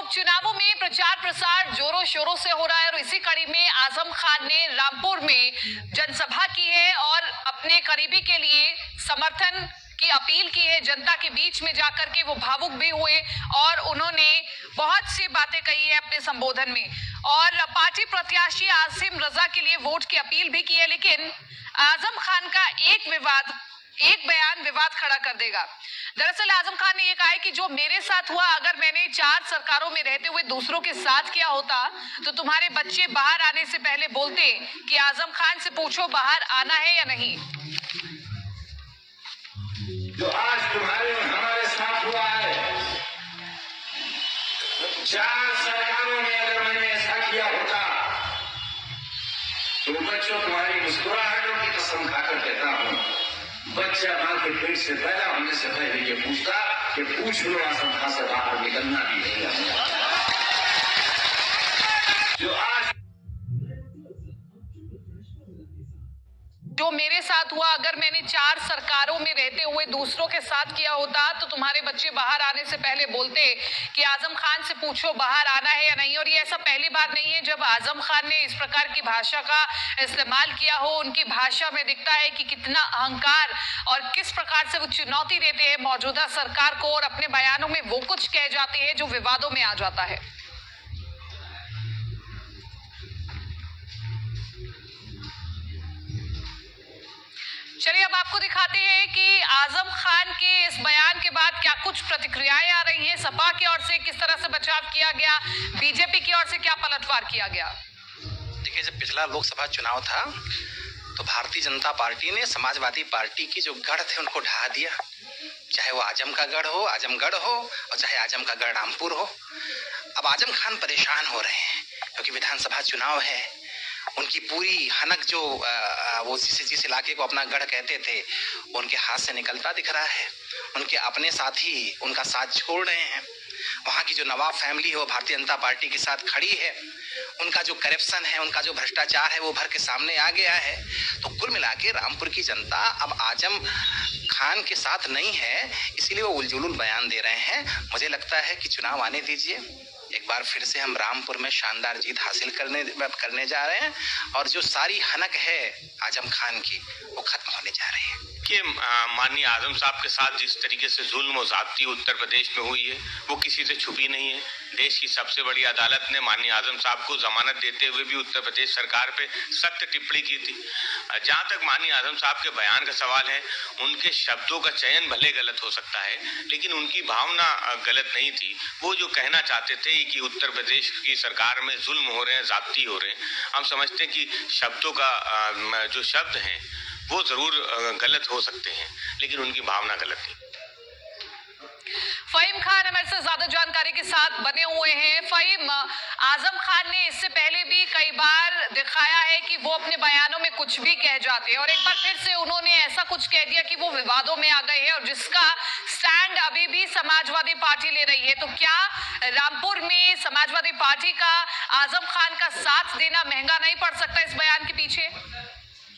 उपचुनावों में प्रचार प्रसार जोरों शोरों से हो रहा है और इसी कड़ी में आजम खान ने रामपुर में जनसभा की है और अपने करीबी के लिए समर्थन की अपील की है। जनता के बीच में जाकर के वो भावुक भी हुए और उन्होंने बहुत सी बातें कही है अपने संबोधन में और पार्टी प्रत्याशी आसिम रजा के लिए वोट की अपील भी की है। लेकिन आजम खान का एक बयान विवाद खड़ा कर देगा। दरअसल आजम खान ने यह कहा है कि जो मेरे साथ हुआ, अगर मैंने 4 सरकारों में रहते हुए दूसरों के साथ किया होता तो तुम्हारे बच्चे बाहर आने से पहले बोलते कि आजम खान से पूछो बाहर आना है या नहीं। जो आज तुम्हारे और हमारे साथ हुआ है, 4 सरकारों में अगर मैंने ऐसा किया होता तो बच्चों तुम्हारी मुस्कुराहटों की कसम खाकर कहता हूं, बच्चा मां के पेट से पैदा होने से पहले ये पूछता कि पूछ लो आजम खान से बाहर निकलना भी नहीं आता। जो मेरे साथ हुआ, अगर मैंने 4 सरकारों में रहते हुए दूसरों के साथ किया होता तो तुम्हारे बच्चे बाहर आने से पहले बोलते कि आजम खान से पूछो बाहर आना है या नहीं। और ये ऐसा पहली बार नहीं है जब आजम खान ने इस प्रकार की भाषा का इस्तेमाल किया हो। उनकी भाषा में दिखता है कि कितना अहंकार और किस प्रकार से वो चुनौती देते हैं मौजूदा सरकार को और अपने बयानों में वो कुछ कह जाते हैं जो विवादों में आ जाता है। चलिए अब आपको दिखाते हैं कि आजम खान के इस बयान के बाद क्या कुछ प्रतिक्रियाएं आ रही हैं। सपा की ओर से किस तरह से बचाव किया गया, बीजेपी की ओर से क्या पलटवार किया गया। देखिए, जब पिछला लोकसभा चुनाव था तो भारतीय जनता पार्टी ने समाजवादी पार्टी की जो गढ़ थे उनको ढहा दिया, चाहे वो आजमगढ़ हो और चाहे आजम का गढ़ रामपुर हो। अब आजम खान परेशान हो रहे हैं क्योंकि विधानसभा चुनाव है। उनकी पूरी हनक जो वो जिस इलाके को अपना गढ़ कहते थे वो उनके हाथ से निकलता दिख रहा है। उनके अपने साथी उनका साथ छोड़ रहे हैं। वहाँ की जो नवाब फैमिली है वो भारतीय जनता पार्टी के साथ खड़ी है। उनका जो करप्शन है, उनका जो भ्रष्टाचार है वो भर के सामने आ गया है। तो कुल मिला के रामपुर की जनता अब आजम खान के साथ नहीं है, इसीलिए वो उलझुल बयान दे रहे हैं। मुझे लगता है कि चुनाव आने दीजिए, एक बार फिर से हम रामपुर में शानदार जीत हासिल करने जा रहे हैं और जो सारी हनक है आजम खान की वो खत्म होने जा रही है। कि माननीय आजम साहब के साथ जिस तरीके से जुल्म और ज़्यादती उत्तर प्रदेश में हुई है वो किसी से छुपी नहीं है। देश की सबसे बड़ी अदालत ने माननीय आजम साहब को जमानत देते हुए भी उत्तर प्रदेश सरकार पे सख्त टिप्पणी की थी। जहाँ तक माननीय आजम साहब के बयान का सवाल है, उनके शब्दों का चयन भले गलत हो सकता है लेकिन उनकी भावना गलत नहीं थी। वो जो कहना चाहते थे कि उत्तर प्रदेश की सरकार में जुल्म हो रहे हैं, ज़्यादती हो रहे हैं, हम समझते हैं कि शब्दों का जो शब्द हैं वो जरूर गलत हो सकते हैं लेकिन उनकी भावना गलत नहीं। फहीम खान हमारे से ज्यादा जानकारी के साथ बने हुए हैं। फहीम, आजम खान ने इससे पहले भी कई बार दिखाया है कि वो अपने बयानों में कुछ भी कह जाते हैं और एक बार फिर से उन्होंने ऐसा कुछ कह दिया कि वो विवादों में आ गए हैं और जिसका स्टैंड अभी भी समाजवादी पार्टी ले रही है। तो क्या रामपुर में समाजवादी पार्टी का आजम खान का साथ देना महंगा नहीं पड़ सकता इस बयान के पीछे?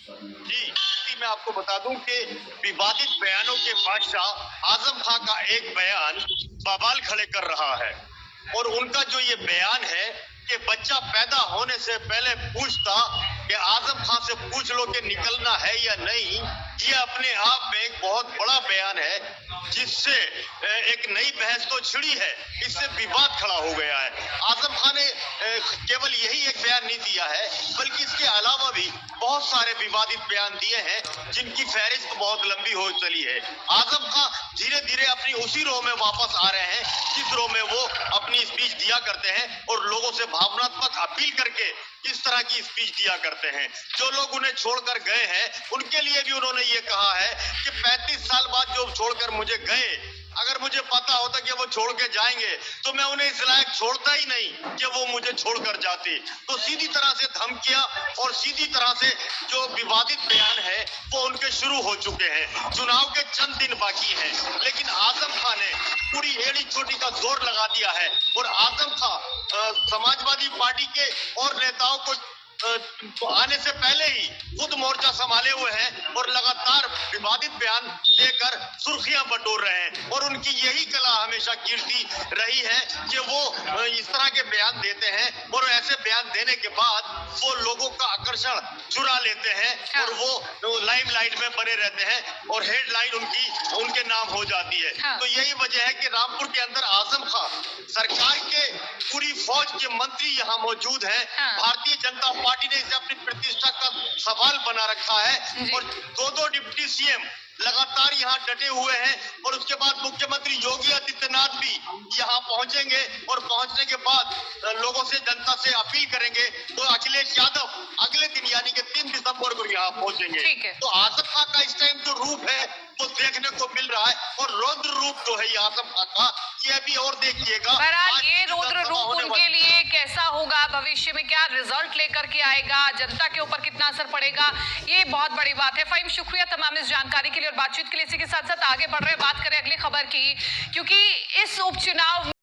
जी, मैं आपको बता दूं कि विवादित बयानों के बादशाह आजम खान का एक बयान बवाल खड़े कर रहा है और उनका जो ये बयान है कि बच्चा पैदा होने से पहले पूछता कि आजम खान से पूछ लो कि निकलना है या नहीं, ये अपने आप में एक बहुत बड़ा बयान है जिससे एक नई बहस तो छिड़ी है, इससे विवाद खड़ा हो गया है। आजम खान ने केवल यही एक बयान नहीं दिया है बल्कि इसके अलावा भी बहुत सारे विवादित बयान दिए हैं जिनकी फहरिस्त बहुत लंबी हो चली है। आजम खान धीरे धीरे अपनी उसी रो में वापस आ रहे हैं जिस रो में वो अपनी स्पीच दिया करते हैं और लोगों से भावनात्मक अपील करके इस तरह की स्पीच दिया करते हैं। जो लोग उन्हें छोड़कर गए हैं उनके लिए भी उन्होंने ये कहा है कि 35 साल बाद जो छोड़कर मुझे गए, अगर मुझे पता होता कि वो छोड़ के जाएंगे तो मैं उन्हें इस लायक छोड़ता ही नहीं कि वो मुझे छोड़कर जाते। तो सीधी तरह से धमकियां और सीधी तरह से जो विवादित बयान है वो उनके शुरू हो चुके हैं। चुनाव के चंद दिन बाकी हैं लेकिन आजम खान ने पूरी एड़ी चोटी का जोर लगा दिया है और आजम खान समाजवादी पार्टी के और नेताओं को आने से पहले ही खुद मोर्चा संभाले हुए हैं और लगातार विवादित बयान देकर सुर्खियां बटोर रहे हैं। और उनकी यही कला हमेशा कीर्ति रही है कि वो इस तरह के बयान देते हैं और ऐसे बयान देने के बाद वो लोगों का आकर्षण चुरा लेते हैं और वो लाइमलाइट में बने रहते हैं और हेडलाइन उनके नाम हो जाती है। तो यही वजह है कि रामपुर के अंदर आजम खान सरकार के पूरी फौज के मंत्री यहाँ मौजूद हैं। भारतीय जनता पार्टी ने इसे अपनी प्रतिष्ठा का सवाल बना रखा है और दो डिप्टी सीएम लगातार यहाँ डटे हुए हैं। और उसके बाद मुख्यमंत्री योगी आदित्यनाथ भी यहाँ पहुंचेंगे और पहुंचने के बाद लोगों से, जनता से अपील करेंगे। तो अखिलेश यादव अगले दिन यानी कि 3 दिसंबर को यहाँ पहुंचेंगे। तो आजम खां का इस टाइम जो रूप है वो देखने को मिल रहा है और रौद्र रूप जो है आजम खां का, ये अभी और देखिएगा। बहरहाल ये रौद्र रूप उनके लिए कैसा होगा, भविष्य में क्या रिजल्ट लेकर के आएगा, जनता के ऊपर कितना असर पड़ेगा, ये बहुत बड़ी बात है। फाइम, शुक्रिया तमाम इस जानकारी के लिए और बातचीत के लिए। इसी के साथ साथ आगे बढ़ रहे, बात करें अगली खबर की, क्योंकि इस उपचुनाव